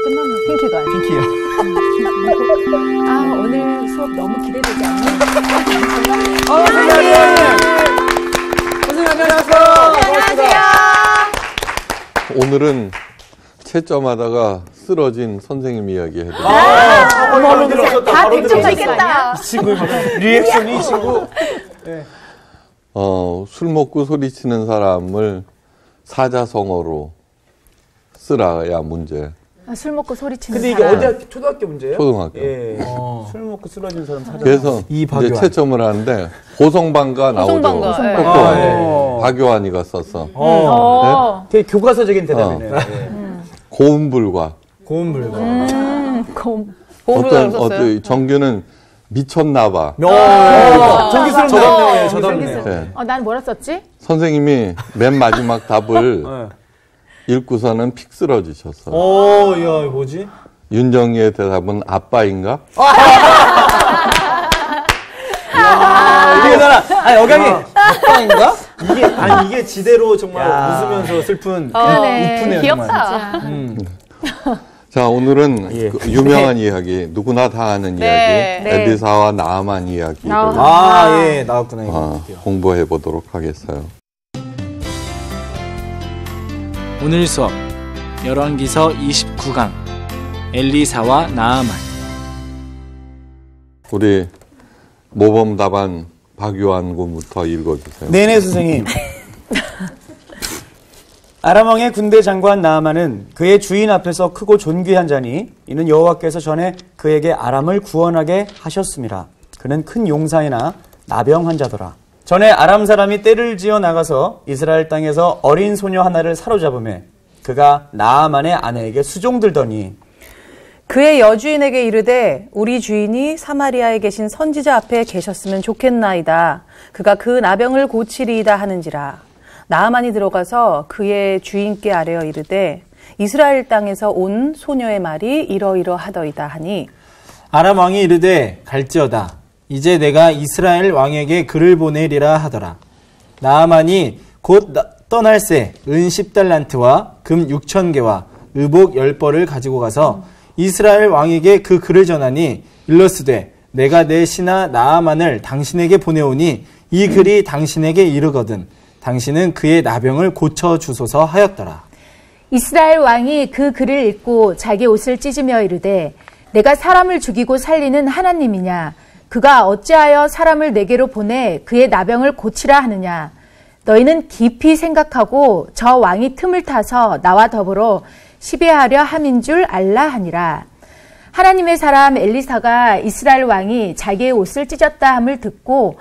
끝났나? 핑키가. 핑키요. 아, 오늘 수업 너무 기대되지 않나요? 선생님! 선생님, 안녕하세요. 안녕하세요. 오늘은 채점하다가 쓰러진 선생님 이야기 해드릴게요. 바로 들었었다. 다 100점 있겠다. 이 친구, 리액션이 이 친구. 네. 술 먹고 소리치는 사람을 사자성어로 쓰라야 문제. 아, 술 먹고 소리치는 근데 이게 사람. 어디 초등학교 문제예요? 초등학교. 예. 술 먹고 쓰러진 사람 사자. 그래서 이제 채점을 하는데 고성방가 나오죠. 고성방가. 박요한이가 썼어. 네? 되게 교과서적인 대답이네요. 고음불과. 고음불과. 어떤 정규는 미쳤나봐. 정기스러운 저답네요. 저답네요. 네. 난 뭐라 썼지? 선생님이 맨 마지막 답을 읽고서는 픽 쓰러지셨어. 야, 뭐지? 윤정이의 대답은 아빠인가? 이게 나라. 여강이 아빠인가? 이게 지대로 정말 웃으면서 슬픈 이쁘네요. 귀엽다. 자, 오늘은 그 유명한 이야기, 누구나 다 아는 이야기, 엘리사와 나아만 이야기를 나왔구나. 공부해 보도록 하겠어요. 오늘 수업 열왕기서 29강 엘리사와 나아만. 우리 모범 답안 박요한 군부터 읽어주세요. 네네, 선생님. 아람 왕의 군대 장관 나아만은 그의 주인 앞에서 크고 존귀한 자니 이는 여호와께서 전에 그에게 아람을 구원하게 하셨습니다. 그는 큰 용사이나 나병 환자더라. 전에 아람 사람이 떼를 지어 나가서 이스라엘 땅에서 어린 소녀 하나를 사로잡음에 그가 나아만의 아내에게 수종들더니 그의 여주인에게 이르되 우리 주인이 사마리아에 계신 선지자 앞에 계셨으면 좋겠나이다. 그가 그 나병을 고치리이다 하는지라. 나아만이 들어가서 그의 주인께 아뢰어 이르되 이스라엘 땅에서 온 소녀의 말이 이러이러하더이다 하니 아람 왕이 이르되 갈지어다. 이제 내가 이스라엘 왕에게 글을 보내리라 하더라. 나아만이 곧 떠날새 은 10달란트와 금 6,000개와 의복 10벌을 가지고 가서 이스라엘 왕에게 그 글을 전하니 일러스되 내가 내 신하 나아만을 당신에게 보내오니 이 글이 당신에게 이르거든 당신은 그의 나병을 고쳐주소서 하였더라. 이스라엘 왕이 그 글을 읽고 자기 옷을 찢으며 이르되 내가 사람을 죽이고 살리는 하나님이냐? 그가 어찌하여 사람을 내게로 보내 그의 나병을 고치라 하느냐? 너희는 깊이 생각하고 저 왕이 틈을 타서 나와 더불어 시비하려 함인 줄 알라 하니라. 하나님의 사람 엘리사가 이스라엘 왕이 자기의 옷을 찢었다 함을 듣고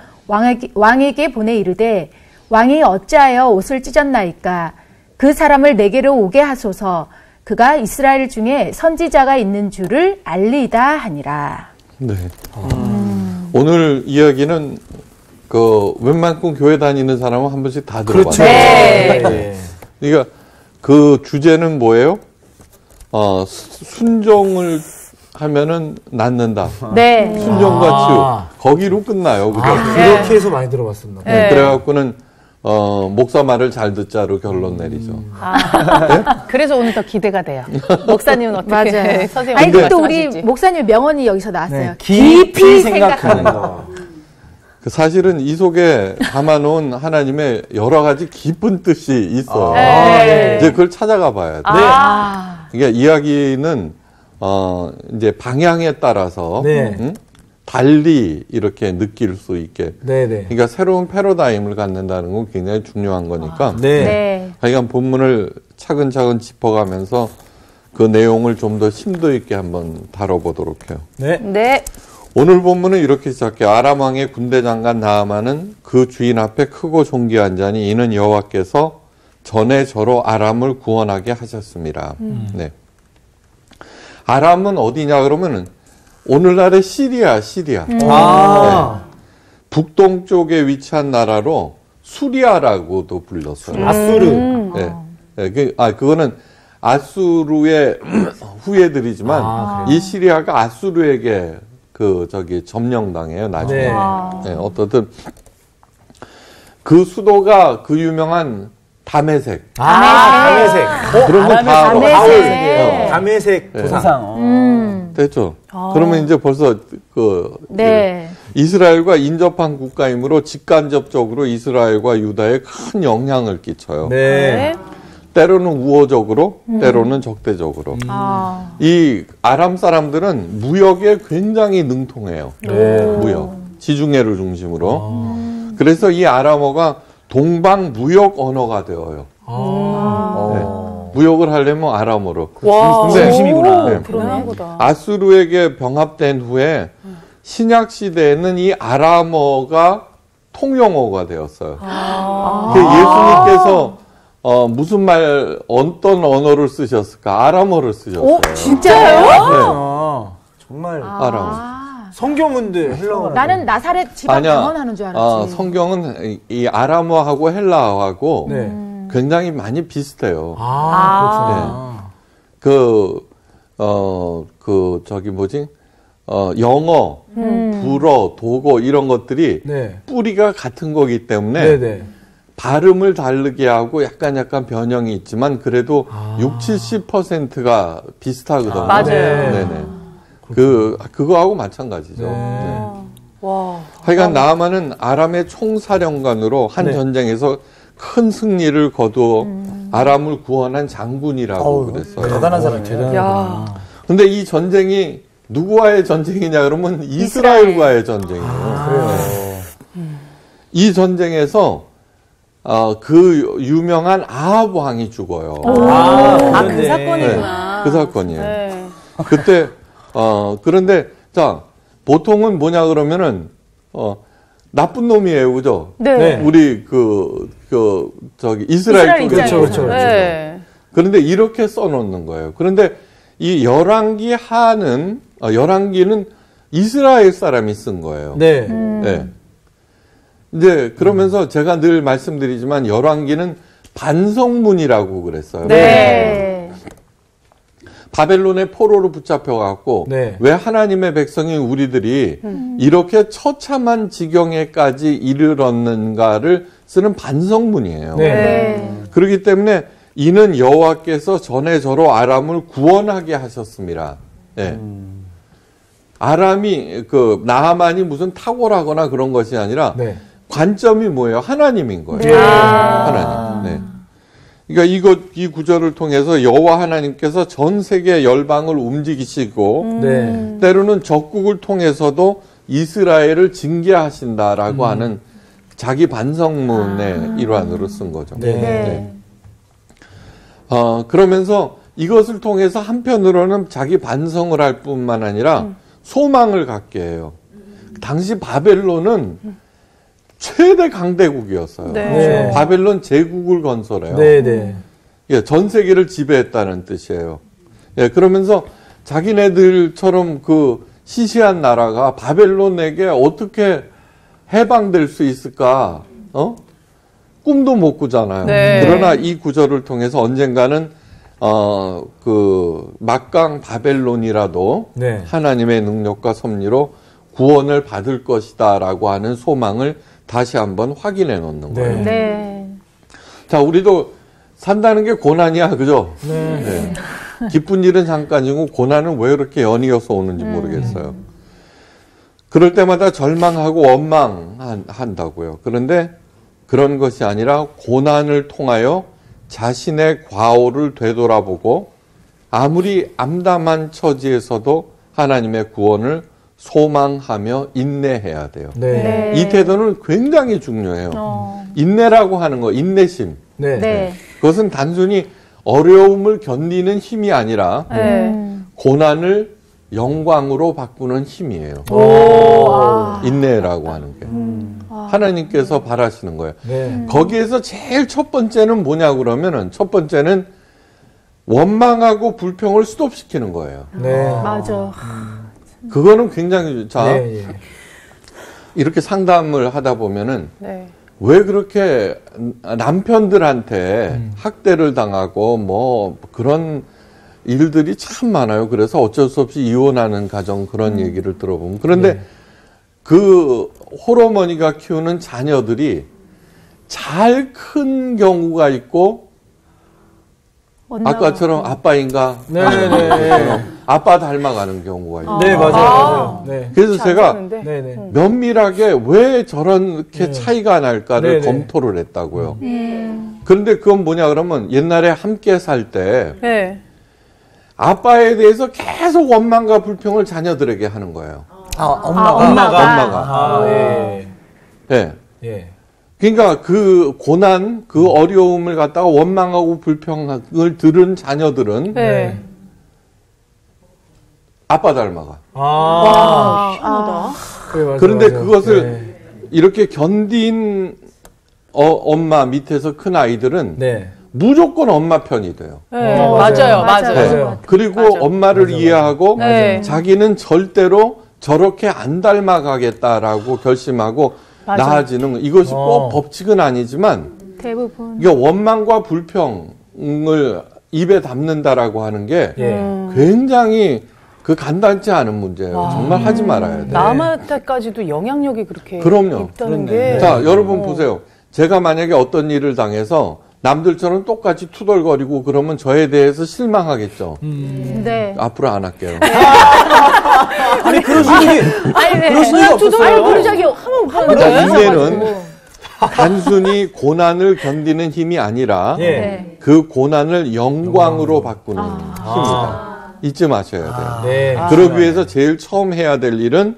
왕에게 보내 이르되 왕이 어찌하여 옷을 찢었나이까? 그 사람을 내게로 오게 하소서. 그가 이스라엘 중에 선지자가 있는 줄을 알리이다 하니라. 네. 오늘 이야기는 웬만큼 교회 다니는 사람은 한 번씩 다 들어봤어요. 그렇죠. 네. 그러니까 그 주제는 뭐예요? 순종을 하면은 낫는다. 네. 순종과 치유. 거기로 끝나요. 그죠? 그렇게 해서 많이 들어봤습니다. 네. 그래갖고는 목사 말을 잘 듣자로 결론 내리죠. 네? 그래서 오늘 더 기대가 돼요. 목사님은 어떻게 맞아요. 선생님 아니 근데 또 말씀하실지. 우리 목사님 명언이 여기서 나왔어요. 네. 깊이 생각하는 거. 사실은 이 속에 담아놓은 하나님의 여러 가지 깊은 뜻이 있어요. 이제 그걸 찾아가 봐야 돼. 그러니까 이야기는 이제 방향에 따라서 달리 이렇게 느낄 수 있게. 그러니까 새로운 패러다임을 갖는다는 건 굉장히 중요한 거니까. 그러니까 본문을 차근차근 짚어가면서 그 내용을 좀 더 심도 있게 한번 다뤄보도록 해요. 네. 오늘 본문은 이렇게 시작해요. 아람 왕의 군대 장관 나아만은 그 주인 앞에 크고 존귀한 자니 이는 여호와께서 전에 저로 아람을 구원하게 하셨습니다. 네. 아람은 어디냐 그러면은 오늘날의 시리아. 네. 북동쪽에 위치한 나라로 수리아라고도 불렸어요. 아수르. 네. 그거는 아수르의 후예들이지만 이 시리아가 아수르에게 점령당해요, 나중에. 네, 어떻든 그 수도가 그 유명한 담회색. 담회색. 그런 건 다 알아. 담회색. 담회색 네. 조상. 됐죠. 그러면 이제 벌써 네. 이스라엘과 인접한 국가이므로 직간접적으로 이스라엘과 유다에 큰 영향을 끼쳐요. 네. 때로는 우호적으로, 때로는 적대적으로. 이 아람 사람들은 무역에 굉장히 능통해요. 네. 무역. 지중해를 중심으로. 그래서 이 아람어가 동방 무역 언어가 되어요. 네. 무역을 하려면 아람어로. 와, 중심이구나. 네. 그러나 보다. 아수르에게 병합된 후에 신약 시대에는 이 아람어가 통용어가 되었어요. 예수님께서 무슨 어떤 언어를 쓰셨을까? 아람어를 쓰셨어요. 진짜요? 네. 정말 아람어. 성경은데 헬라어. 나는 나사렛 지방 방언하는 줄 알았지. 성경은 이 아람어하고 헬라어하고 네. 굉장히 많이 비슷해요. 영어, 불어, 독어 이런 것들이 네. 뿌리가 같은 거기 때문에 네네. 발음을 다르게 하고 약간 변형이 있지만 그래도 60~70%가 비슷하거든요. 맞아요. 네네. 그거하고 마찬가지죠. 네. 와. 하여간 나아만은 아람의 총사령관으로 한 네. 전쟁에서 큰 승리를 거두어 아람을 구원한 장군이라고 그랬어요. 대단한 사람이에요. 야. 근데 이 전쟁이 누구와의 전쟁이냐 그러면 이스라엘과의 전쟁이에요. 그래요. 이 전쟁에서 그 유명한 아합 왕이 죽어요. 그 사건이구나. 그 사건이에요. 네. 그때 그런데 자 보통은 뭐냐 그러면은 나쁜 놈이에요, 그죠? 네. 우리 이스라엘 쪽에 그렇죠. 네. 그런데 이렇게 써놓는 거예요. 그런데 이 열왕기는 이스라엘 사람이 쓴 거예요. 네. 네. 이제 그러면서 제가 늘 말씀드리지만 열왕기는 반성문이라고 그랬어요. 네. 바벨론의 포로로 붙잡혀갖고 네. 왜 하나님의 백성인 우리들이 이렇게 처참한 지경에까지 이르렀는가를 쓰는 반성문이에요. 네. 그렇기 때문에 이는 여호와께서 전에 저로 아람을 구원하게 하셨습니다. 네. 아람이 나하만이 무슨 탁월하거나 그런 것이 아니라 네. 관점이 뭐예요? 하나님인 거예요. 네. 하나님. 네. 그러니까 이 구절을 통해서 여호와 하나님께서 전 세계 열방을 움직이시고 네. 때로는 적국을 통해서도 이스라엘을 징계하신다라고 하는 자기 반성문의 일환으로 쓴 거죠. 네. 네. 그러면서 이것을 통해서 한편으로는 자기 반성을 할 뿐만 아니라 소망을 갖게 해요. 당시 바벨론은 최대 강대국이었어요. 네. 바벨론 제국을 건설해요. 네. 예, 전 세계를 지배했다는 뜻이에요. 예, 그러면서 자기네들처럼 시시한 나라가 바벨론에게 어떻게 해방될 수 있을까? 꿈도 못 꾸잖아요. 네. 그러나 이 구절을 통해서 언젠가는 막강 바벨론이라도 네. 하나님의 능력과 섭리로 구원을 받을 것이다라고 하는 소망을 다시 한번 확인해 놓는 거예요. 네. 자, 우리도 산다는 게 고난이야, 그죠? 네. 기쁜 일은 잠깐이고 고난은 왜 그렇게 연이어서 오는지 모르겠어요. 그럴 때마다 절망하고 원망한다고요. 그런데 그런 것이 아니라 고난을 통하여 자신의 과오를 되돌아보고 아무리 암담한 처지에서도 하나님의 구원을 소망하며 인내해야 돼요. 네. 이 태도는 굉장히 중요해요. 인내라고 하는 거, 인내심. 네. 네. 그것은 단순히 어려움을 견디는 힘이 아니라 고난을 영광으로 바꾸는 힘이에요. 인내라고 하는 게. 하나님께서 바라시는 거예요. 네. 거기에서 제일 첫 번째는 뭐냐 그러면은 첫 번째는 원망하고 불평을 스톱시키는 거예요. 네. 맞아. 그거는 굉장히 네. 이렇게 상담을 하다 보면은 네. 왜 그렇게 남편들한테 학대를 당하고 뭐 그런 일들이 참 많아요. 그래서 어쩔 수 없이 이혼하는 가정 그런 얘기를 들어보면 그런데 그 홀어머니가 키우는 자녀들이 잘 큰 경우가 있고 아까처럼 아빠인가? 네네. 아빠 닮아가는 경우가 있고. 네, 맞아요. 네. 그래서 제가 네네. 면밀하게 왜 저렇게 차이가 날까를 네네. 검토를 했다고요. 그런데 그건 뭐냐 그러면 옛날에 함께 살 때 네. 아빠에 대해서 계속 원망과 불평을 자녀들에게 하는 거예요. 엄마가. 네. 네. 예. 그러니까 그 고난, 그 어려움을 갖다가 원망하고 불평을 들은 자녀들은 네. 아빠 닮아가. 희한하다. 그래, 맞아, 그런데 맞아. 그것을 네. 이렇게 견딘 엄마 밑에서 큰 아이들은 네. 무조건 엄마 편이 돼요. 네. 맞아요. 맞아요. 네. 그리고 엄마를 이해하고 네. 자기는 절대로 저렇게 안 닮아가겠다라고 결심하고 나아지는 이것이 꼭 법칙은 아니지만 대부분. 이게 원망과 불평을 입에 담는다라고 하는 게 예. 굉장히 그 간단치 않은 문제예요. 정말 하지 말아야 돼요. 남한테까지도 영향력이 그렇게 그럼요. 있다는 그렇네. 게. 자, 여러분 보세요. 제가 만약에 어떤 일을 당해서 남들처럼 똑같이 투덜거리고 그러면 저에 대해서 실망하겠죠. 네. 앞으로 안 할게요. 아니, 그러신 일이, 그러신 일이 없었어요. 그런 적이 한번 그러니까 이제는 단순히 고난을 견디는 힘이 아니라 예. 그 고난을 영광으로 바꾸는 힘이다. 잊지 마셔야 돼요. 네. 그러기 위해서 제일 처음 해야 될 일은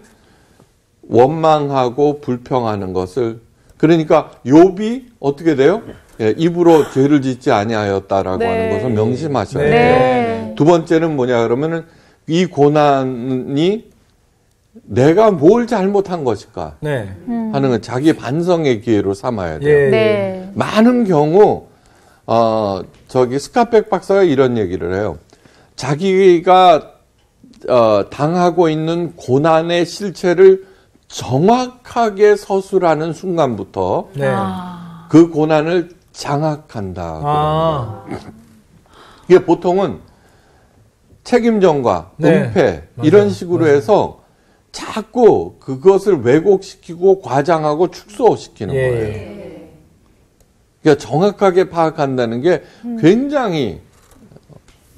원망하고 불평하는 것을, 그러니까 욥이 어떻게 돼요? 예, 입으로 죄를 짓지 아니하였다라고 네. 하는 것을 명심하셔야 네. 돼요. 네. 두 번째는 뭐냐 그러면은 이 고난이 내가 뭘 잘못한 것일까 네. 하는 건 자기 반성의 기회로 삼아야 돼요. 예. 네. 많은 경우 스카펙 박사가 이런 얘기를 해요. 자기가 당하고 있는 고난의 실체를 정확하게 서술하는 순간부터 네. 그 고난을 장악한다. 이게 보통은 책임전과 네. 은폐 이런 식으로 해서 자꾸 그것을 왜곡시키고 과장하고 축소시키는 예. 거예요. 그러니까 정확하게 파악한다는 게 굉장히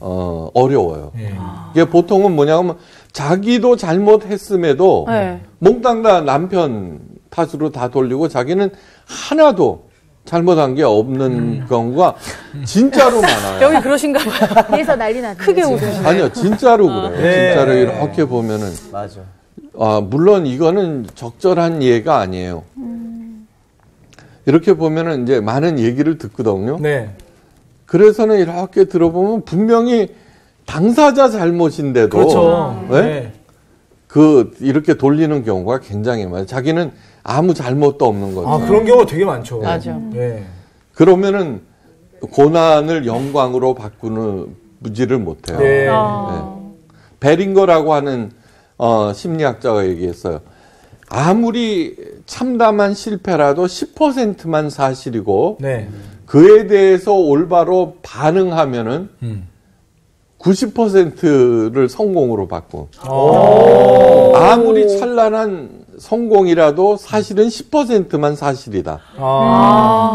어려워요. 예. 이게 보통은 뭐냐면 자기도 잘못했음에도 네. 몽땅 다 남편 탓으로 다 돌리고 자기는 하나도 잘못한 게 없는 경우가 진짜로 많아요. 여기 그러신가 봐요. 뒤에서 난리 났네. 크게 웃으시네. 아니요, 진짜로 그래요. 네. 진짜로 이렇게 보면은. 맞아. 물론 이거는 적절한 예가 아니에요. 이렇게 보면은 이제 많은 얘기를 듣거든요. 네. 그래서는 이렇게 들어보면 분명히 당사자 잘못인데도. 그렇죠. 네? 이렇게 돌리는 경우가 굉장히 많아요. 자기는 아무 잘못도 없는 거죠. 그런 경우 되게 많죠. 맞아. 예. 그러면은 고난을 영광으로 바꾸지를 못해요. 네. 베링거라고 하는 심리학자가 얘기했어요. 아무리 참담한 실패라도 10%만 사실이고 네. 그에 대해서 올바로 반응하면은 90%를 성공으로 바꿔. 아무리 찬란한 성공이라도 사실은 10%만 사실이다.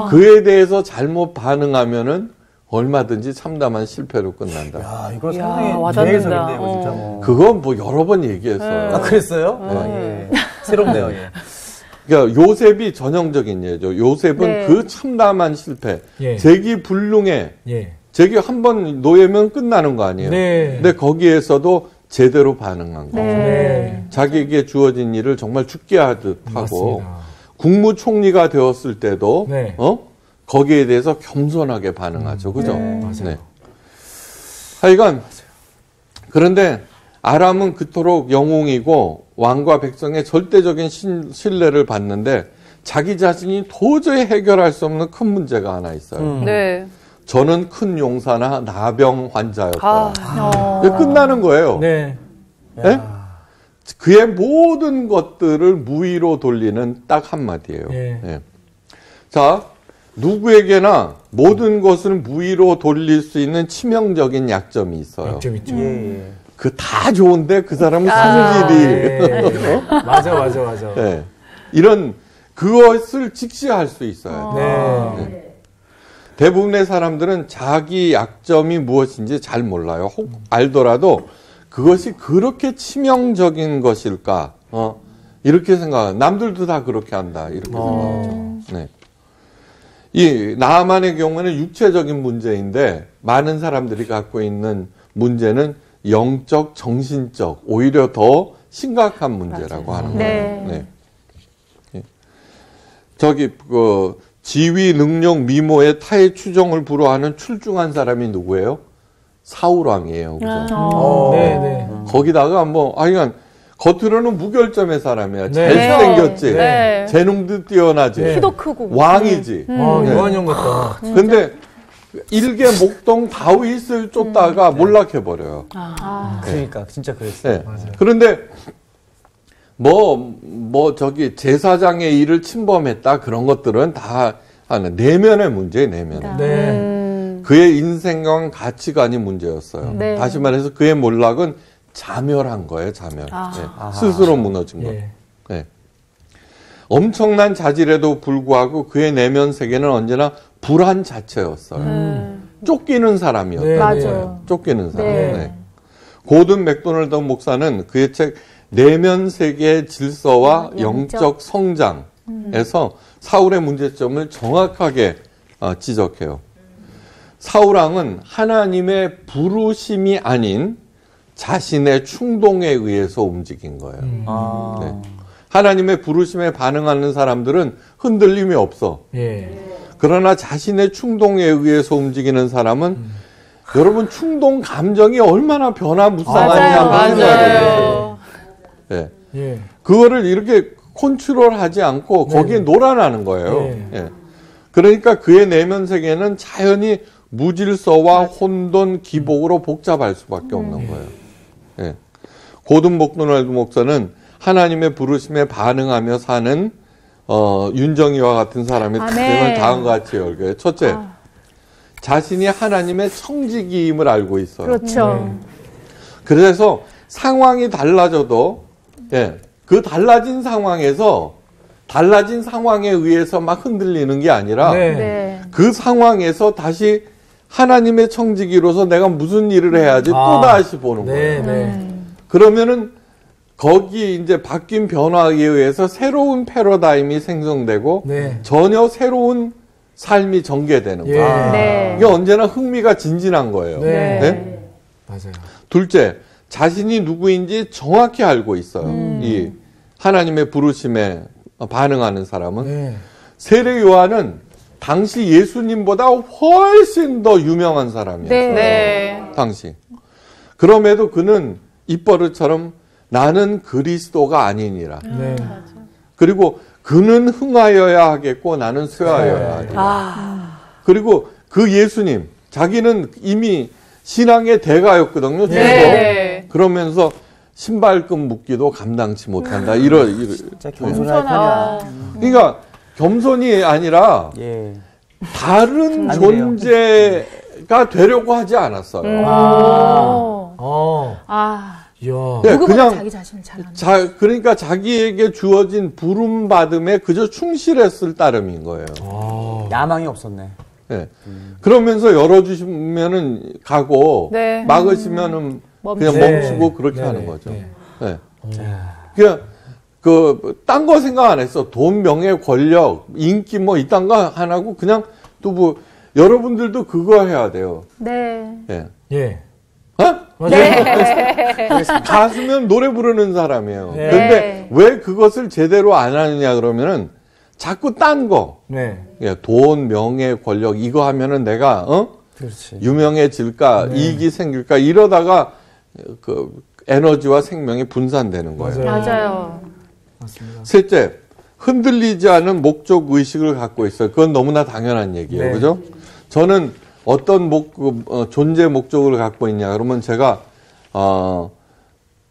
그에 대해서 잘못 반응하면은 얼마든지 참담한 실패로 끝난다. 야, 이거 이야, 상당히 와닿는다. 예해석인데 이거 진짜 뭐. 그건 뭐 여러 번 얘기했어요. 아, 그랬어요? 예. 새롭네요. 예. 그러니까 요셉이 전형적인 예죠. 요셉은 네. 그 참담한 실패, 예. 재기불능에 예. 재기 한 번 놓이면 끝나는 거 아니에요. 네. 근데 거기에서도 제대로 반응한 거. 네. 자기에게 주어진 일을 정말 죽게 하듯 하고 맞습니다. 국무총리가 되었을 때도 네. 거기에 대해서 겸손하게 반응하죠. 그죠? 맞아요. 하여간 그런데 아람은 그토록 영웅이고 왕과 백성의 절대적인 신뢰를 받는데 자기 자신이 도저히 해결할 수 없는 큰 문제가 하나 있어요. 네. 저는 큰 용사나 나병 환자였다. 아. 이게 끝나는 거예요. 네. 네? 그의 모든 것들을 무위로 돌리는 딱 한마디예요. 예. 네. 자, 누구에게나 모든 것을 무위로 돌릴 수 있는 치명적인 약점이 있어요. 약점 있죠. 예. 그 다 좋은데 그 사람은 성질이 맞아. 네. 이런 그것을 직시할 수 있어야 돼요. 네. 네. 대부분의 사람들은 자기 약점이 무엇인지 잘 몰라요. 혹 알더라도 그것이 그렇게 치명적인 것일까? 이렇게 생각해요. 남들도 다 그렇게 한다. 이렇게 생각하죠. 네. 이 나아만의 경우는 육체적인 문제인데 많은 사람들이 갖고 있는 문제는 영적, 정신적, 오히려 더 심각한 문제라고 하는 거예요. 네. 네. 저기 지위, 능력, 미모의 타의 추종을 불허하는 출중한 사람이 누구예요? 사울 왕이에요. 그죠? 네. 거기다가 그러니까 겉으로는 무결점의 사람이야. 네. 잘생겼지. 네. 재능도 뛰어나지. 네. 키도 크고. 왕이지. 요한형 같다. 근데 일개 목동 다윗을 쫓다가 몰락해버려요. 그러니까 진짜 그랬어요. 네. 그런데 저기 제사장의 일을 침범했다 그런 것들은 다 하는 내면의 문제예요. 내면의. 네. 그의 인생관 가치관이 문제였어요. 네. 다시 말해서 그의 몰락은 자멸한 거예요. 자멸. 네. 스스로 무너진 거. 예. 네. 엄청난 자질에도 불구하고 그의 내면 세계는 언제나 불안 자체였어요. 쫓기는 사람이었어요. 맞아요. 쫓기는 사람. 네. 네. 고든 맥도널드 목사는 그의 책 내면 세계의 질서와 영적 성장에서 사울의 문제점을 정확하게 지적해요. 사울왕은 하나님의 부르심이 아닌 자신의 충동에 의해서 움직인 거예요. 네. 하나님의 부르심에 반응하는 사람들은 흔들림이 없어. 예. 그러나 자신의 충동에 의해서 움직이는 사람은 여러분 충동 감정이 얼마나 변화무쌍하냐 맞아요. 네. 예. 그거를 이렇게 컨트롤하지 않고 거기에 놀아나는 거예요. 네. 예. 그러니까 그의 내면 세계는 자연히 무질서와 혼돈, 기복으로 복잡할 수밖에 없는 거예요. 예. 고든 맥도날드 목사는 하나님의 부르심에 반응하며 사는 윤정이와 같은 사람의 특징을 다음과 같이 열거해요. 첫째, 자신이 하나님의 청지기임을 알고 있어요. 그렇죠. 그래서 상황이 달라져도 그 달라진 상황에서 달라진 상황에 의해서 막 흔들리는 게 아니라 네. 그 상황에서 다시 하나님의 청지기로서 내가 무슨 일을 해야지 또 다시 보는 거예요. 네. 그러면은 거기 이제 바뀐 변화에 의해서 새로운 패러다임이 생성되고 네. 전혀 새로운 삶이 전개되는 예. 거예요. 네. 이게 언제나 흥미가 진진한 거예요. 네. 네? 맞아요. 둘째, 자신이 누구인지 정확히 알고 있어요. 이 하나님의 부르심에 반응하는 사람은. 네. 세례 요한은 당시 예수님보다 훨씬 더 유명한 사람이었어요. 네. 당시. 그럼에도 그는 입버릇처럼 나는 그리스도가 아니니라. 네. 그리고 그는 흥하여야 하겠고 나는 쇠하여야 하리라. 그리고 그 예수님, 자기는 이미 신앙의 대가였거든요. 네. 그러면서 신발끈 묶기도 감당치 못한다. 진짜 겸손할 거냐. 그러니까 겸손이 아니라 예. 다른 안 돼요. 존재가 되려고 하지 않았어요. 이야. 네, 누구보다 그냥 자기 자신을 잘 아는. 그러니까 자기에게 주어진 부름 받음에 그저 충실했을 따름인 거예요. 야망이 없었네. 네. 그러면서 열어주시면은 가고 네. 막으시면은 그냥 네. 멈추고 그렇게 네. 하는 거죠. 네. 네. 그냥 딴 거 생각 안 했어. 돈, 명예, 권력, 인기 뭐 이딴 거 안 하고 그냥 또 뭐 여러분들도 그거 해야 돼요. 네. 예. 예. 가수면 노래 부르는 사람이에요. 네. 근데 왜 그것을 제대로 안 하느냐 그러면은 자꾸 딴 거. 네. 예, 돈, 명예, 권력 이거 하면은 내가 그렇지. 유명해질까, 이익이 생길까 이러다가 그 에너지와 생명이 분산되는 거예요. 맞아요. 맞습니다. 셋째, 흔들리지 않은 목적 의식을 갖고 있어요. 그건 너무나 당연한 얘기예요. 네. 그죠? 저는 어떤 존재 목적을 갖고 있냐 그러면 제가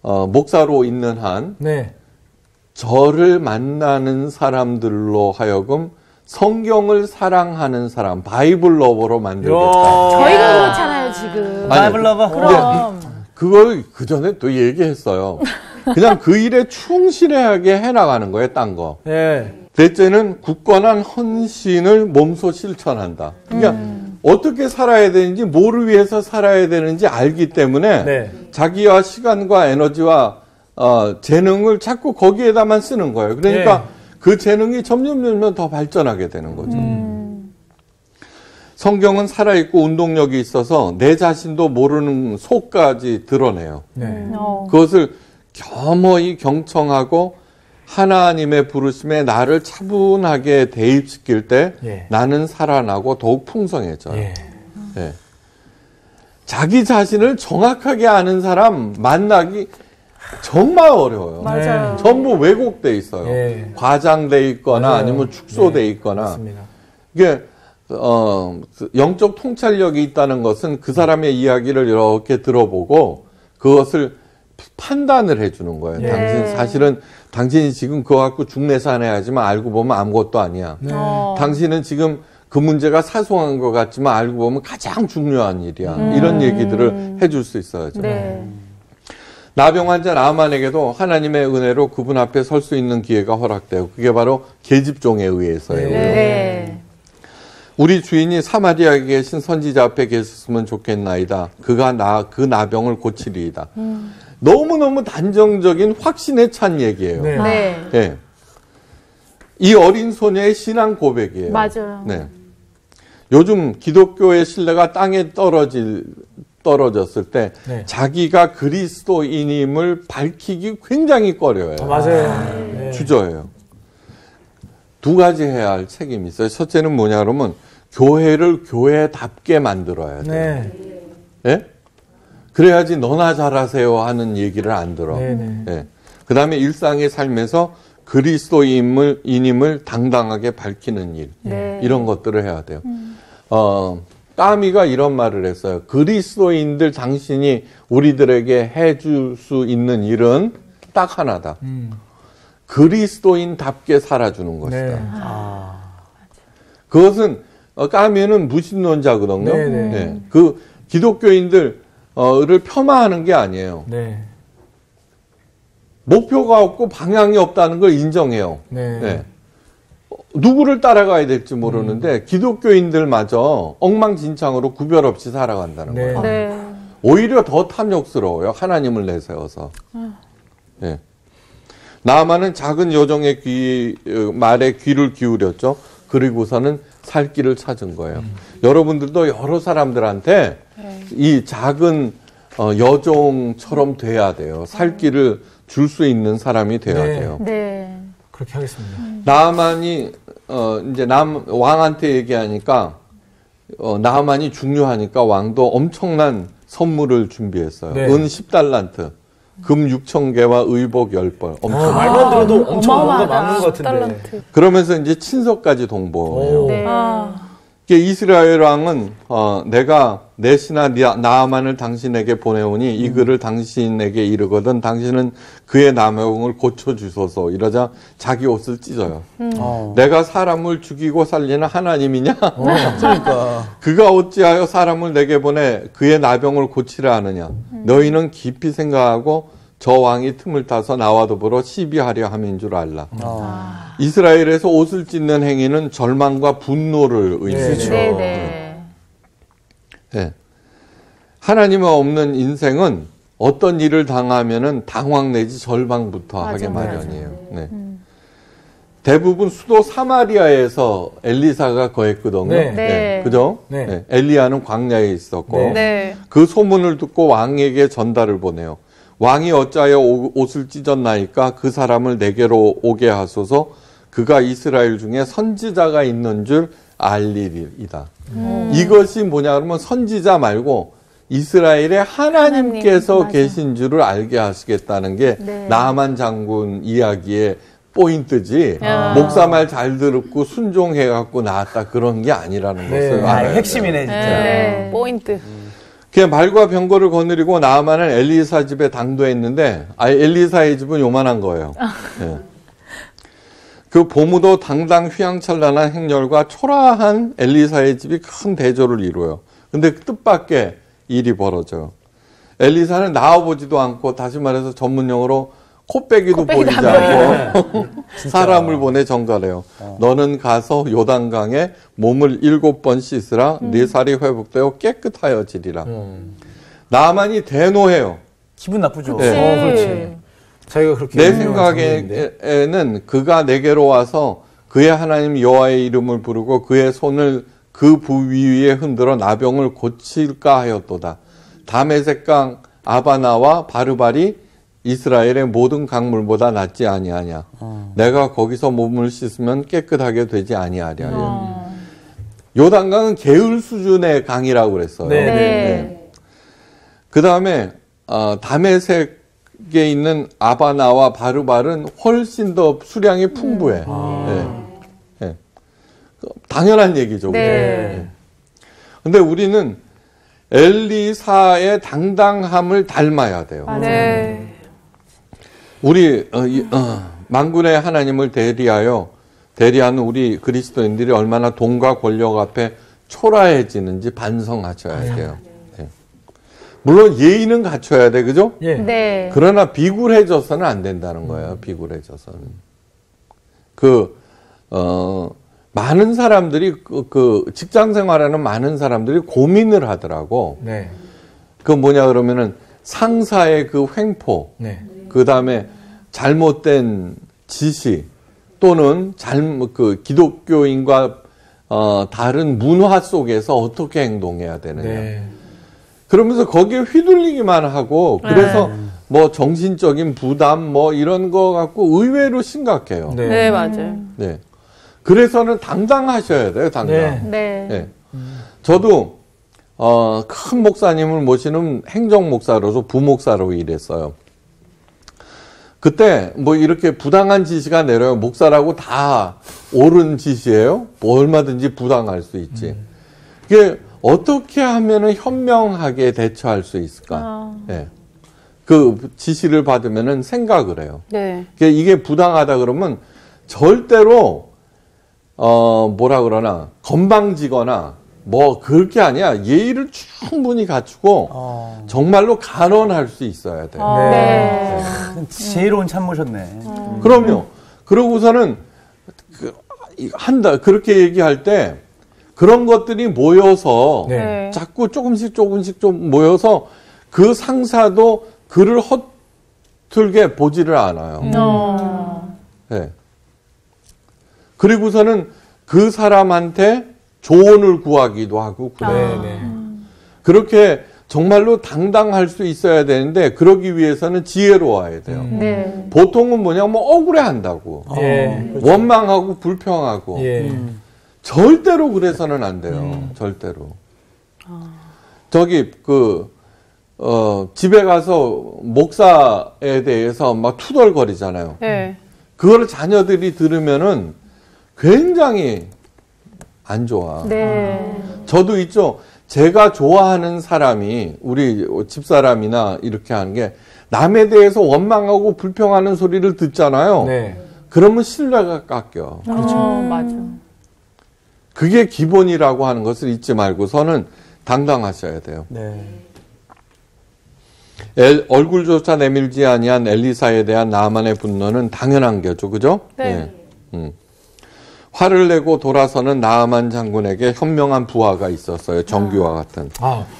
목사로 있는 한 네. 저를 만나는 사람들로 하여금 성경을 사랑하는 사람, 바이블 러버로 만들겠다. 저희가 그렇잖아요, 지금. 바이블 러버? 그럼. 그걸 그 전에 또 얘기했어요. 그냥 그 일에 충실하게 해나가는 거예요, 딴 거. 네. 넷째는 굳건한 헌신을 몸소 실천한다. 그러니까 어떻게 살아야 되는지, 뭐를 위해서 살아야 되는지 알기 때문에 네. 자기와 시간과 에너지와 재능을 자꾸 거기에다만 쓰는 거예요. 그러니까 그 재능이 점점 더 발전하게 되는 거죠. 성경은 살아있고 운동력이 있어서 내 자신도 모르는 속까지 드러내요. 그것을 겸허히 경청하고 하나님의 부르심에 나를 차분하게 대입시킬 때 나는 살아나고 더욱 풍성해져요. 예. 자기 자신을 정확하게 아는 사람 만나기 정말 어려워요. 맞아요. 전부 왜곡돼 있어요. 과장돼 있거나 맞아요. 아니면 축소돼 있거나. 맞습니다. 이게 영적 통찰력이 있다는 것은 그 사람의 이야기를 이렇게 들어보고 그것을 판단을 해주는 거예요. 당신 사실은 당신이 지금 그거 갖고 중내산해야지만 알고 보면 아무것도 아니야. 당신은 지금 그 문제가 사소한 것 같지만 알고 보면 가장 중요한 일이야. 이런 얘기들을 해줄 수 있어요. 나병 환자 나아만에게도 하나님의 은혜로 그분 앞에 설 수 있는 기회가 허락돼요. 그게 바로 계집종에 의해서예요. 우리 주인이 사마리아에 계신 선지자 앞에 계셨으면 좋겠나이다. 그가 그 나병을 고치리이다. 너무너무 단정적인 확신에 찬 얘기예요. 네. 이 어린 소녀의 신앙 고백이에요. 맞아요. 네. 요즘 기독교의 신뢰가 땅에 떨어졌을 때 자기가 그리스도인임을 밝히기 굉장히 꺼려요. 맞아요. 주저해요. 두 가지 해야 할 책임이 있어요. 첫째는 뭐냐 그러면 교회를 교회답게 만들어야 돼요. 네? 그래야지 너나 잘하세요 하는 얘기를 안 들어. 그 다음에 일상의 삶에서 그리스도인임을 당당하게 밝히는 일. 이런 것들을 해야 돼요. 까미가 이런 말을 했어요. 그리스도인들 당신이 우리들에게 해줄 수 있는 일은 딱 하나다. 그리스도인답게 살아주는 것이다. 그것은 까미는 무신론자거든요. 그 기독교인들을 폄하하는 게 아니에요. 목표가 없고 방향이 없다는 걸 인정해요. 누구를 따라가야 될지 모르는데 기독교인들마저 엉망진창으로 구별 없이 살아간다는 거예요. 오히려 더 탐욕스러워요. 하나님을 내세워서. 나아만은 작은 여종의 말에 귀를 기울였죠. 그리고서는 살 길을 찾은 거예요. 여러분들도 여러 사람들한테 이 작은 여종처럼 돼야 돼요. 살 길을 줄 수 있는 사람이 돼야 돼요. 그렇게 하겠습니다. 나아만이 이제 왕한테 얘기하니까 나아만이 중요하니까 왕도 엄청난 선물을 준비했어요. 은 10달란트, 금 6,000개와 의복 10벌. 엄청 말만 들어도 엄청 뭔가 많은 것 같은데. 그러면서 이제 친서까지 동봉해요. 이스라엘 왕은 내가 내 신하 나아만을 당신에게 보내오니 이 글을 당신에게 이르거든 당신은 그의 나병을 고쳐주소서. 이러자 자기 옷을 찢어요. 내가 사람을 죽이고 살리는 하나님이냐? 그러니까. 그가 어찌하여 사람을 내게 보내 그의 나병을 고치라 하느냐? 너희는 깊이 생각하고 저 왕이 틈을 타서 나와 더불어 시비하려 함인 줄 알라. 이스라엘에서 옷을 찢는 행위는 절망과 분노를 의미해요. 하나님 없는 인생은 어떤 일을 당하면은 당황 내지 절망부터 하게 마련이에요. 대부분 수도 사마리아에서 엘리사가 거했거든요. 그죠? 엘리야는 광야에 있었고 그 소문을 듣고 왕에게 전달을 보내요. 왕이 어찌하여 옷을 찢었나이까 그 사람을 내게로 오게 하소서. 그가 이스라엘 중에 선지자가 있는 줄 알리리이다. 이것이 뭐냐 그러면 선지자 말고 이스라엘의 하나님께서 계신 줄을 알게 하시겠다는 게 나아만 장군 이야기의 포인트지. 목사 말 잘 듣고 순종해갖고 나왔다 그런 게 아니라는 것을 알아요. 핵심이네 진짜. 포인트. 그냥 말과 병거를 거느리고 나아만은 엘리사 집에 당도했는데 엘리사의 집은 요만한 거예요. 그 보무도 당당 휘황찬란한 행렬과 초라한 엘리사의 집이 큰 대조를 이루어요. 근데 뜻밖의 일이 벌어져요. 엘리사는 나와보지도 않고 다시 말해서 전문용어로 코빼기도 보이지 않고 사람을 보내 전가래요. 너는 가서 요단강에 몸을 7번 씻으라. 네 살이 회복되어 깨끗하여지리라. 나만이 대노해요. 기분 나쁘죠. 네. 그렇지. 자기가 그렇게 내 생각에는 그가 내게로 와서 그의 하나님 여호와의 이름을 부르고 그의 손을 그 부위 위에 흔들어 나병을 고칠까 하였도다. 다메섹강 아바나와 바르발이 이스라엘의 모든 강물보다 낫지 아니하냐. 내가 거기서 몸을 씻으면 깨끗하게 되지 아니하랴. 요단강은 게을 수준의 강이라고 그랬어요. 네. 네. 그 다음에 다메섹에 있는 아바나와 바르발은 훨씬 더 수량이 풍부해. 네. 네. 당연한 얘기죠. 네. 근데 우리는 엘리사의 당당함을 닮아야 돼요. 네. 우리 만군의 하나님을 대리하는 우리 그리스도인들이 얼마나 돈과 권력 앞에 초라해지는지 반성하셔야 돼요. 네. 물론 예의는 갖춰야 돼, 그죠? 예. 네. 그러나 비굴해져서는 안 된다는 거예요. 비굴해져서는. 많은 사람들이 직장 생활하는 많은 사람들이 고민을 하더라고. 네. 그 뭐냐 그러면은 상사의 그 횡포, 네. 그 다음에 잘못된 지시 또는 기독교인과 다른 문화 속에서 어떻게 행동해야 되느냐. 네. 그러면서 거기에 휘둘리기만 하고 그래서 뭐 정신적인 부담 뭐 이런 거 갖고 의외로 심각해요. 네. 네, 맞아요. 네. 그래서는 당당하셔야 돼요, 당당. 네. 네. 네. 저도 큰 목사님을 모시는 행정 목사로서 부목사로 일했어요. 그때 뭐 이렇게 부당한 지시가 내려요. 목사라고 다 옳은 지시예요. 뭐 얼마든지 부당할 수 있지. 이게 어떻게 하면은 현명하게 대처할 수 있을까? 네. 그 지시를 받으면은 생각을 해요. 네. 이게 부당하다 그러면 절대로 뭐라 그러나 건방지거나 뭐 그렇게 아니야. 예의를 충분히 갖추고 정말로 간언할 수 있어야 돼요. 네. 지혜로운 참모셨네. 그럼요. 그러고서는 그렇게 얘기할 때 그런 것들이 모여서 네. 자꾸 조금씩 좀 모여서 그 상사도 그를 허툴게 보지를 않아요. 네. 그리고서는 그 사람한테 조언을 구하기도 하고 그래요. 네. 그렇게 정말로 당당할 수 있어야 되는데 그러기 위해서는 지혜로워야 돼요. 네. 보통은 뭐냐 뭐 억울해한다고 예. 원망하고 불평하고 예. 절대로 그래서는 안 돼요. 절대로. 저기 집에 가서 목사에 대해서 막 투덜거리잖아요. 네. 그거를 자녀들이 들으면은 굉장히 안 좋아. 네. 저도 있죠. 제가 좋아하는 사람이 우리 집사람이나 이렇게 하는 게 남에 대해서 원망하고 불평하는 소리를 듣잖아요. 네. 그러면 신뢰가 깎여. 맞아. 그게 기본이라고 하는 것을 잊지 말고서는 당당하셔야 돼요. 네. 얼굴조차 내밀지 아니한 엘리사에 대한 나만의 분노는 당연한 거죠. 그죠? 네. 화를 내고 돌아서는 나아만 장군에게 현명한 부하가 있었어요. 정규와 같은.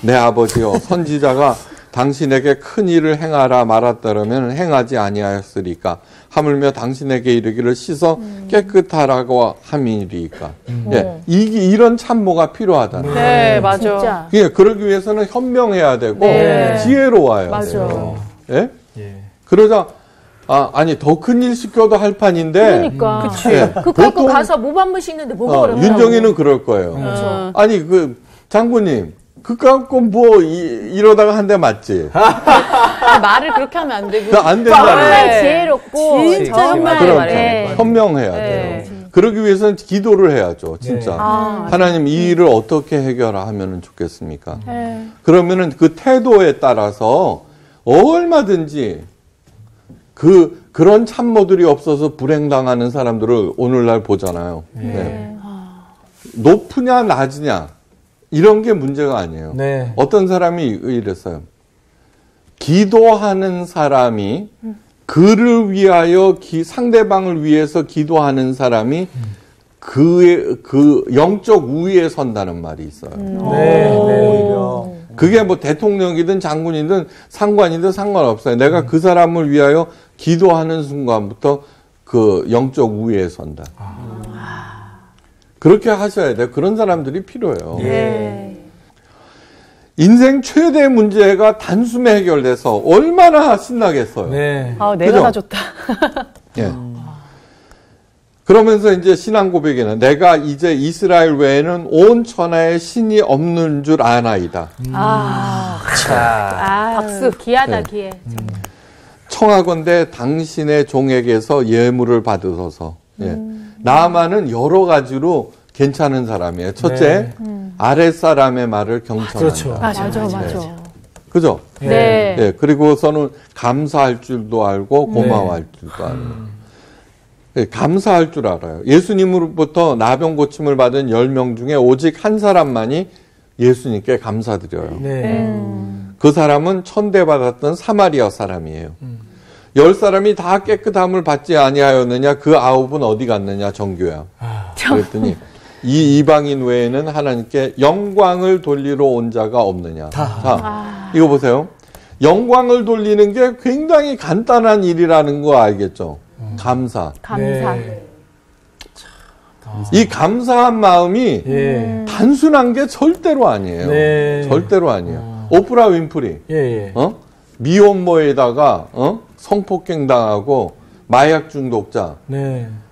내 아버지여 선지자가 당신에게 큰 일을 행하라 말았더라면 행하지 아니하였으리까 하물며 당신에게 이르기를 씻어 깨끗하라고 함이리까. 예, 이런 참모가 필요하다는 거예요. 네, 맞아. 진짜. 예, 그러기 위해서는 현명해야 되고 네. 지혜로워야 맞아. 돼요. 예? 예. 그러자 아니 더 큰 일 시켜도 할 판인데 그러니까. 예, 그 갖고 가서 목 한 번씩 씻는데 뭐가 어렵다고. 윤정이는 그럴 거예요. 그렇죠. 아니 장군님 그 갖고 뭐 이러다가 한 대 맞지? 말을 그렇게 하면 안 되고. 안 된다는 정말 네. 지혜롭고 진짜 정말 현명하게 네. 현명해야 네. 돼요. 그러기 위해서는 기도를 해야죠, 진짜. 네. 하나님 이 일을 어떻게 해결하면 좋겠습니까? 네. 그러면은 그 태도에 따라서 얼마든지 그런 참모들이 없어서 불행당하는 사람들을 오늘날 보잖아요. 네. 높으냐 낮으냐 이런 게 문제가 아니에요. 네. 어떤 사람이 이랬어요. 기도하는 사람이 그를 위하여 상대방을 위해서 기도하는 사람이 그 영적 우위에 선다는 말이 있어요. 오히려. 그게 뭐 대통령이든 장군이든 상관이든 상관없어요. 내가 그 사람을 위하여 기도하는 순간부터 그 영적 우위에 선다. 그렇게 하셔야 돼요. 그런 사람들이 필요해요. 인생 최대 문제가 단숨에 해결돼서 얼마나 신나겠어요. 네. 내가 그죠? 다 좋다. 예. 그러면서 이제 신앙 고백에는 내가 이제 이스라엘 외에는 온 천하에 신이 없는 줄 아나이다. 박수. 귀하다, 네. 귀해. 청하건대 당신의 종에게서 예물을 받으소서. 예. 나아만은 여러 가지로 괜찮은 사람이에요. 첫째, 아랫사람의 말을 경청한다. 그렇죠. 맞아. 그죠? 네. 예. 그리고서는 감사할 줄도 알고 고마워할 줄도 알고. 예, 감사할 줄 알아요. 예수님으로부터 나병 고침을 받은 10명 중에 오직 한 사람만이 예수님께 감사드려요. 그 사람은 천대받았던 사마리아 사람이에요. 10사람이 다 깨끗함을 받지 아니하였느냐? 그 9은 어디 갔느냐? 정교야. 그랬더니 이 이방인 외에는 하나님께 영광을 돌리러 온 자가 없느냐? 자, 이거 보세요. 영광을 돌리는 게 굉장히 간단한 일이라는 거 알겠죠? 감사. 이 감사한 마음이 단순한 게 절대로 아니에요. 절대로 아니에요. 오프라 윈프리. 미혼모에다가 성폭행 당하고 마약 중독자.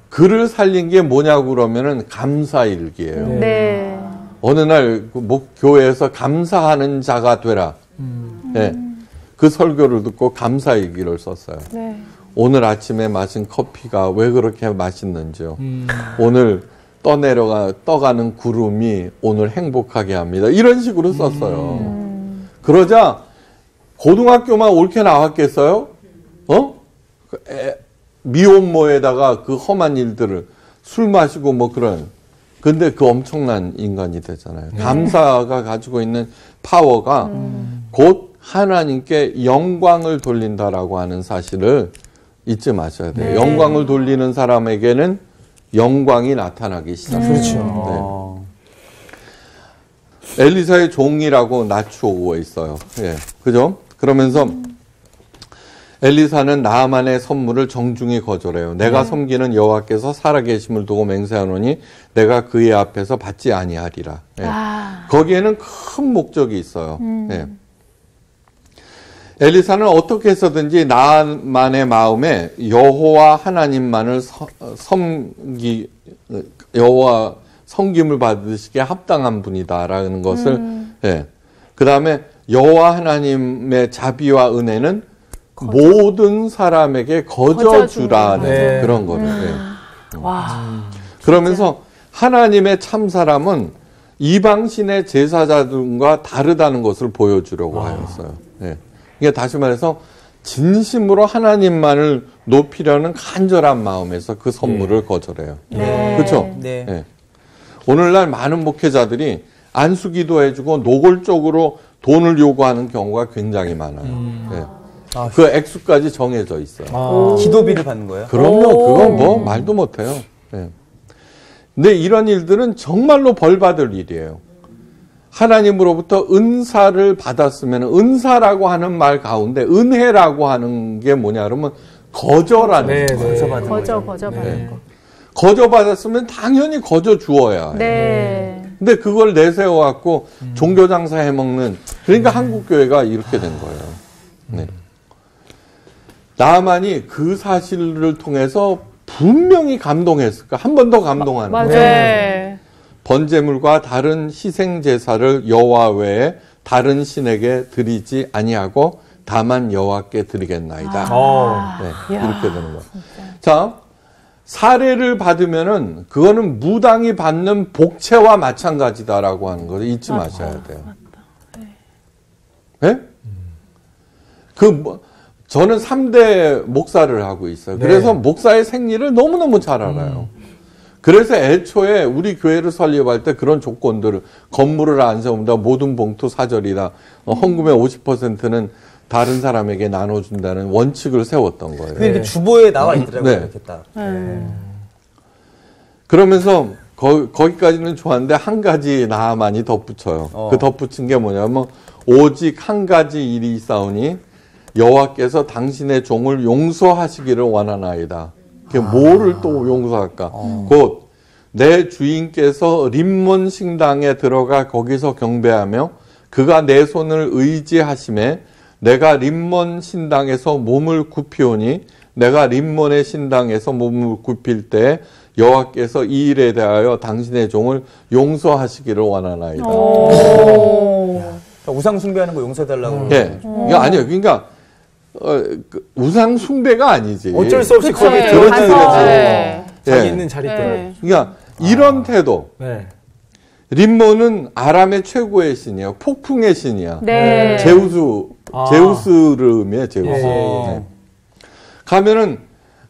그를 살린 게 뭐냐고 그러면은 감사일기예요. 어느 날 교회에서 감사하는 자가 되라. 그 설교를 듣고 감사일기를 썼어요. 오늘 아침에 마신 커피가 왜 그렇게 맛있는지요. 오늘 떠가는 구름이 오늘 행복하게 합니다. 이런 식으로 썼어요. 그러자 고등학교만 옳게 나왔겠어요? 미혼모에다가 그 험한 일들을 술 마시고 뭐 그런. 근데 그 엄청난 인간이 되잖아요. 감사가 가지고 있는 파워가 곧 하나님께 영광을 돌린다라고 하는 사실을 잊지 마셔야 돼요. 영광을 돌리는 사람에게는 영광이 나타나기 시작해요. 그렇죠. 엘리사의 종이라고 낮추어 있어요. 예. 그죠? 그러면서 엘리사는 나아만의 선물을 정중히 거절해요. 내가 섬기는 여호와께서 살아계심을 두고 맹세하노니 내가 그의 앞에서 받지 아니하리라. 예. 거기에는 큰 목적이 있어요. 예. 엘리사는 어떻게 해서든지 나아만의 마음에 여호와 하나님만을 여호와 섬김을 받으시기에 합당한 분이다라는 것을 그 다음에 여호와 하나님의 자비와 은혜는 모든 사람에게 거저주라는 그런 거를 그러면서 하나님의 참 사람은 이방신의 제사자들과 다르다는 것을 보여주려고 하였어요. 이게 다시 말해서 진심으로 하나님만을 높이려는 간절한 마음에서 그 선물을 거절해요. 그렇죠? 오늘날 많은 목회자들이 안수기도 해주고 노골적으로 돈을 요구하는 경우가 굉장히 많아요. 그 액수까지 정해져 있어요. 기도비를 받는 거예요? 그럼요. 그건 뭐 말도 못해요. 근데 이런 일들은 정말로 벌 받을 일이에요. 하나님으로부터 은사를 받았으면 은사라고 하는 말 가운데 은혜라고 하는 게 뭐냐 그러면 거저라는 거예요. 거저받는 거. 거저받았으면 당연히 거저 주어야 해요. 근데 그걸 내세워 갖고 종교 장사 해먹는 그러니까 한국 교회가 이렇게 된 거예요. 나만이 그 사실을 통해서 분명히 감동했을까? 한 번 더 감동하는 거예요. 번제물과 다른 희생 제사를 여호와 외에 다른 신에게 드리지 아니하고 다만 여호와께 드리겠나이다. 이렇게 되는 거예요. 자, 사례를 받으면은 그거는 무당이 받는 복채와 마찬가지다라고 하는 것을 잊지 마셔야 돼요. 저는 3대 목사를 하고 있어요. 그래서 목사의 생리를 너무너무 잘 알아요. 그래서 애초에 우리 교회를 설립할 때 그런 조건들을 건물을 안 세운다, 모든 봉투 사절이다, 헌금의 50%는 다른 사람에게 나눠준다는 원칙을 세웠던 거예요. 그게 주보에 나와 있더라고요. 네. 이렇게 딱. 그러면서 거기까지는 좋았는데 한 가지 나만이 덧붙여요. 그 덧붙인 게 뭐냐면 오직 한 가지 일이 있사오니 여호와께서 당신의 종을 용서하시기를 원하나이다. 그게 뭐를 또 용서할까? 곧 내 주인께서 림몬 식당에 들어가 거기서 경배하며 그가 내 손을 의지하심에 내가 림몬 신당에서 몸을 굽히오니 내가 림몬의 신당에서 몸을 굽힐 때 여호와께서 이 일에 대하여 당신의 종을 용서하시기를 원하나이다. 우상 숭배하는 거 용서해달라고. 예. 그러니까 아니요. 그러니까 우상 숭배가 아니지. 어쩔 수 없이 거기 들어가는 거지. 자기 있는 자리대로. 그러니까 이런 태도. 네. 림몬은 아람의 최고의 신이에요. 폭풍의 신이야. 네. 제우스를 의미해, 제우스. 네. 가면은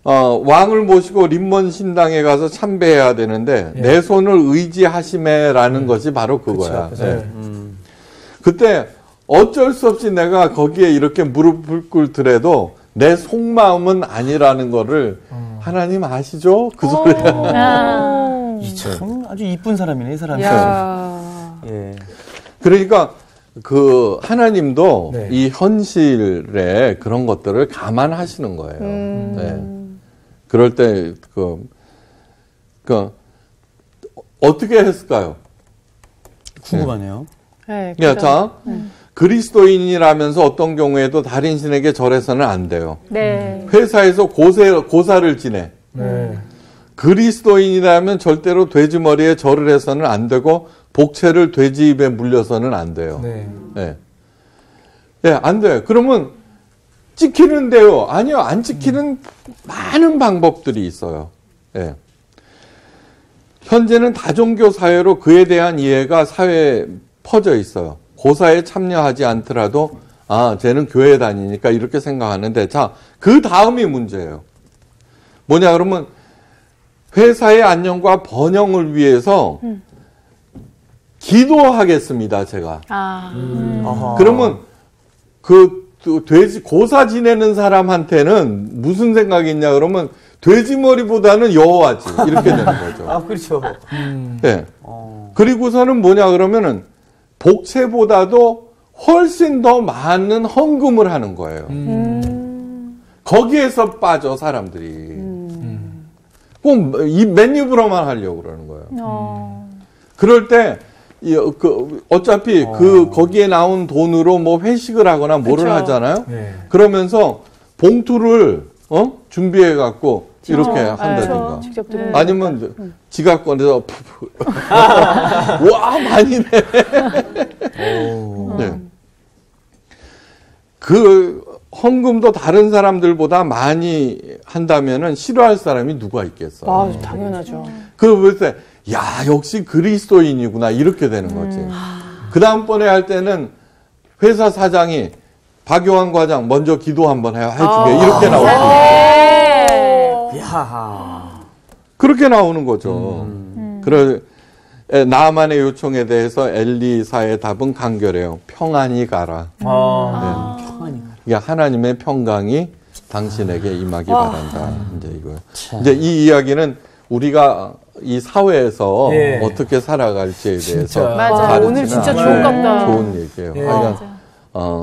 왕을 모시고 림몬 신당에 가서 참배해야 되는데 내 손을 의지하심에라는 것이 바로 그거야. 그쵸. 네. 그때 어쩔 수 없이 내가 거기에 이렇게 무릎을 꿇더라도 내 속마음은 아니라는 거를 하나님 아시죠? 그 소리야. 참 아주 이쁜 사람이네, 이 사람이. 예. 그러니까 그 하나님도 네. 이 현실에 그런 것들을 감안하시는 거예요. 네. 그럴 때 어떻게 했을까요? 궁금하네요. 네, 야, 자, 그리스도인이라면서 어떤 경우에도 다른 신에게 절해서는 안 돼요. 네. 회사에서 고사를 지내. 네. 그리스도인이라면 절대로 돼지 머리에 절을 해서는 안 되고 복채를 돼지 입에 물려서는 안 돼요. 네. 네. 네, 안 돼요. 그러면 찍히는데요. 아니요, 안 찍히는 많은 방법들이 있어요. 네. 현재는 다종교 사회로 그에 대한 이해가 사회에 퍼져 있어요. 고사에 참여하지 않더라도 쟤는 교회 다니니까 이렇게 생각하는데 자, 그 다음이 문제예요. 뭐냐 그러면 회사의 안녕과 번영을 위해서 기도하겠습니다, 제가. 그러면 돼지 고사 지내는 사람한테는 무슨 생각이 있냐 그러면 돼지머리보다는 여호와지 이렇게 되는 거죠. 그렇죠. 네. 그리고서는 뭐냐 그러면은 복채보다도 훨씬 더 많은 헌금을 하는 거예요. 거기에서 빠져 사람들이. 꼭 이 맨입으로만 하려고 그러는 거예요. 그럴 때 어차피 거기에 나온 돈으로 뭐 회식을 하거나 뭐를 하잖아요. 네. 그러면서 봉투를 준비해 갖고 이렇게 한다든가. 아니면 지갑 꺼내서 와 많이 내. 네. 그 헌금도 다른 사람들보다 많이 한다면은 싫어할 사람이 누가 있겠어? 당연하죠. 그럴 때, 야, 역시 그리스도인이구나. 이렇게 되는 거지. 그 다음번에 할 때는 회사 사장이 박용환 과장 먼저 기도 한번 해주게. 이렇게 나오고. 그렇게 나오는 거죠. 나만의 요청에 대해서 엘리사의 답은 간결해요. 평안히 가라. 네. 평안히 가라. 그러니까 하나님의 평강이 당신에게 임하기 바란다. 이제 이거요. 이제 이 이야기는 우리가 이 사회에서 어떻게 살아갈지에 대해서 맞아요. 오늘 진짜 좋은 같다. 좋은 얘기예요. 그러니까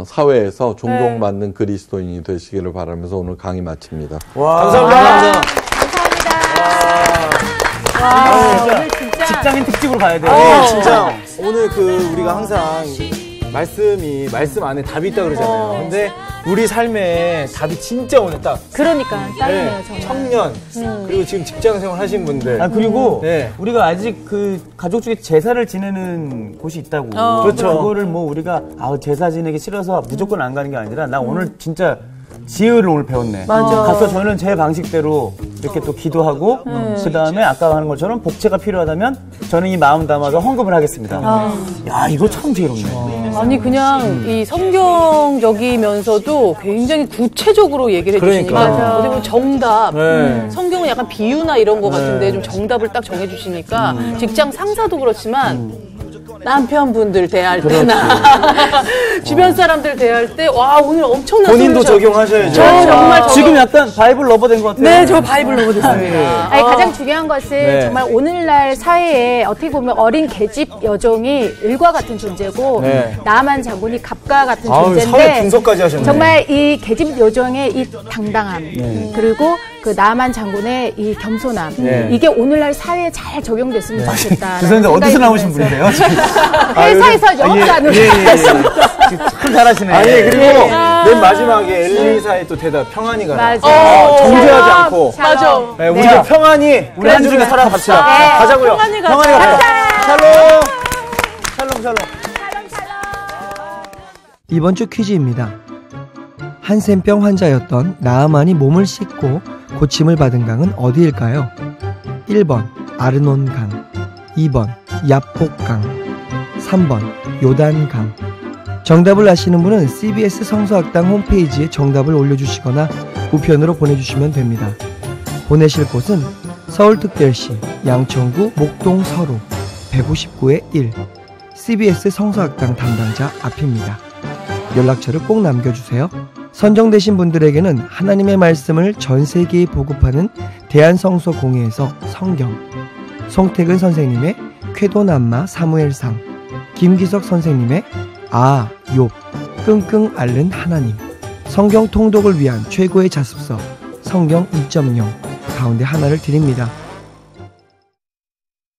사회에서 존경받는 그리스도인이 되시기를 바라면서 오늘 강의 마칩니다. 감사합니다. 오늘 진짜 직장인 특집으로 가야 돼요. 진짜 오늘 우리가 항상 말씀 안에 답이 있다 그러잖아요. 근데 우리 삶에 답이 진짜 오늘 딱. 그러니까 딱이네요, 정말. 청년 그리고 지금 직장 생활 하신 분들. 그리고 우리가 아직 그 가족 중에 제사를 지내는 곳이 있다고. 그렇죠. 그거를 뭐 우리가 제사 지내기 싫어서 무조건 안 가는 게 아니라 나 오늘 진짜 지혜를 오늘 배웠네. 맞아. 가서 저는 제 방식대로 이렇게 또 기도하고 그 다음에 아까 하는 것처럼 복채가 필요하다면 저는 이 마음 담아서 헌금을 하겠습니다. 야, 이거 참 지혜롭네. 아니 그냥 이 성경적이면서도 굉장히 구체적으로 얘기를 해주시니까 어떻게 보면 정답 성경은 약간 비유나 이런 거 같은데 좀 정답을 딱 정해주시니까 직장 상사도 그렇지만 남편분들 대할 때나 주변 사람들 대할 때 와 오늘 엄청난 본인도 솔루션. 적용하셔야죠. 정말 지금 약간 바이블 러버 된 것 같아요. 네, 저 바이블 러버 됐습니다. 아니, 가장 중요한 것은 네. 정말 오늘날 사회에 어떻게 보면 어린 계집 여종이 을과 같은 존재고 네. 나아만 장군이 갑과 같은 아우, 사회 존재인데 분석까지 하셨네. 정말 이 계집 여종의 이 당당함 그리고 그 나아만 장군의 이 겸손함 네. 이게 오늘날 사회에 잘 적용됐으면 좋겠다. 죄송한데 어디서 나오신 분이세요? 회사에서 영업관으로 참 잘하시네. 아니 그리고 맨 마지막에 엘리사의 또 대답 평안히 가라. 맞아. 정죄하지 않고. 맞아. 네, 우리가 평안히 우리 한 주를 살아갑시다. 자, 가자고요. 평안히 가자. 평안히 가자. 샬롬. 샬롬. 이번 주 퀴즈입니다. 한센병 환자였던 나아만이 몸을 씻고 고침을 받은 강은 어디일까요? 1번 아르논강, 2번 야폭강, 3번 요단강. 정답을 아시는 분은 CBS 성서학당 홈페이지에 정답을 올려주시거나 우편으로 보내주시면 됩니다. 보내실 곳은 서울특별시 양천구 목동 서로 159의 1 CBS 성서학당 담당자 앞입니다. 연락처를 꼭 남겨주세요. 선정되신 분들에게는 하나님의 말씀을 전 세계에 보급하는 대한성서공회에서 성경, 송태근 선생님의 쾌도남마 사무엘상, 김기석 선생님의 욥, 끙끙 앓는 하나님, 성경 통독을 위한 최고의 자습서 성경 2.0 가운데 하나를 드립니다.